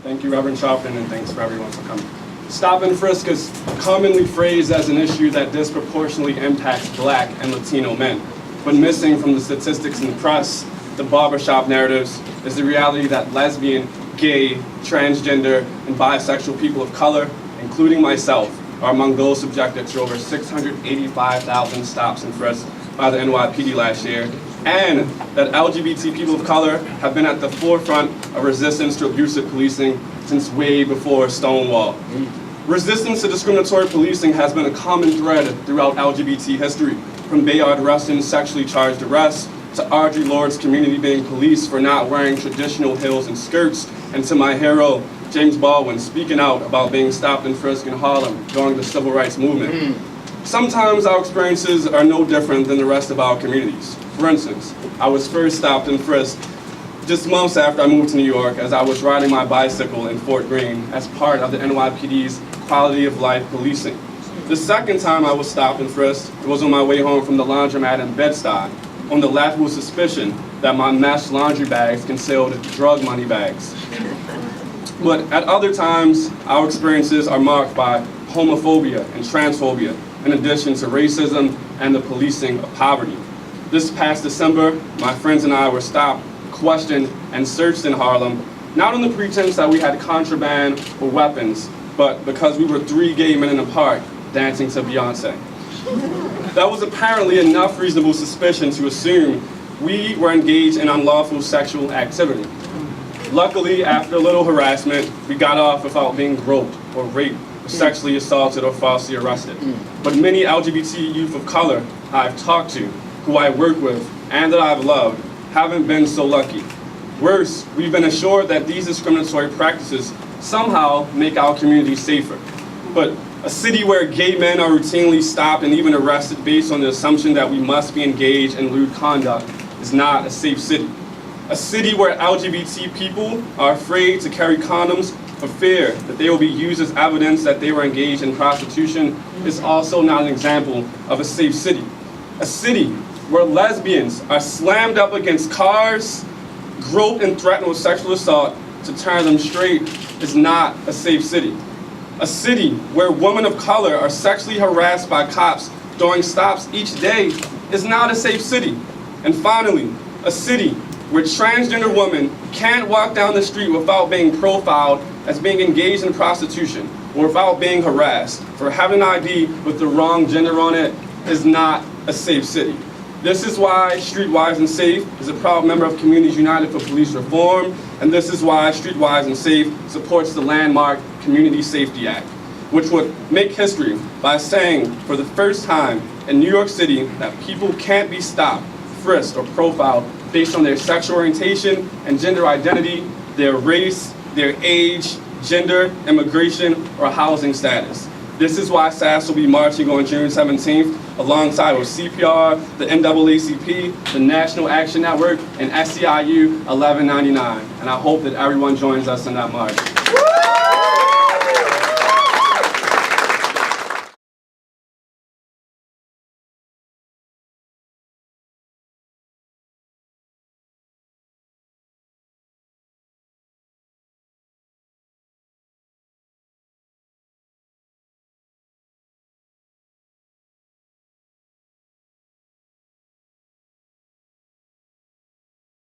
Thank you, Reverend Sharpton, and thanks for everyone for coming. Stop and frisk is commonly phrased as an issue that disproportionately impacts Black and Latino men. But missing from the statistics in the press, the barbershop narratives, is the reality that lesbian, gay, transgender, and bisexual people of color, including myself, are among those subjected to over 685,000 stops and frisks by the NYPD last year, and that LGBT people of color have been at the forefront of resistance to abusive policing since way before Stonewall. Resistance to discriminatory policing has been a common thread throughout LGBT history, from Bayard Rustin's sexually charged arrests, to Audre Lorde's community being policed for not wearing traditional heels and skirts, and to my hero, James Baldwin, speaking out about being stopped and frisked in Harlem during the Civil Rights Movement. Sometimes our experiences are no different than the rest of our communities. For instance, I was first stopped and frisked just months after I moved to New York as I was riding my bicycle in Fort Greene as part of the NYPD's quality of life policing. The second time I was stopped and frisked was on my way home from the laundromat in Bed-Stuy on the laughable suspicion that my mesh laundry bags concealed drug money bags. But at other times, our experiences are marked by homophobia and transphobia, in addition to racism and the policing of poverty. This past December, my friends and I were stopped, questioned, and searched in Harlem, not on the pretense that we had contraband or weapons, but because we were 3 gay men in a park dancing to Beyonce. That was apparently enough reasonable suspicion to assume we were engaged in unlawful sexual activity. Luckily, after a little harassment, we got off without being groped or raped, or sexually assaulted or falsely arrested. But many LGBT youth of color I've talked to, who I work with, and that I've loved, haven't been so lucky. Worse, we've been assured that these discriminatory practices somehow make our community safer. But a city where gay men are routinely stopped and even arrested based on the assumption that we must be engaged in lewd conduct is not a safe city. A city where LGBT people are afraid to carry condoms for fear that they will be used as evidence that they were engaged in prostitution is also not an example of a safe city. A city where lesbians are slammed up against cars, groped and threatened with sexual assault to turn them straight is not a safe city. A city where women of color are sexually harassed by cops during stops each day is not a safe city. And finally, a city where transgender women can't walk down the street without being profiled as being engaged in prostitution or without being harassed for having an ID with the wrong gender on it is not a safe city. This is why Streetwise and Safe is a proud member of Communities United for Police Reform, and this is why Streetwise and Safe supports the landmark Community Safety Act, which would make history by saying for the first time in New York City that people can't be stopped, frisked, or profiled based on their sexual orientation and gender identity, their race, their age, gender, immigration, or housing status. This is why SAS will be marching on June 17th alongside with CPR, the NAACP, the National Action Network, and SEIU 1199. And I hope that everyone joins us in that march.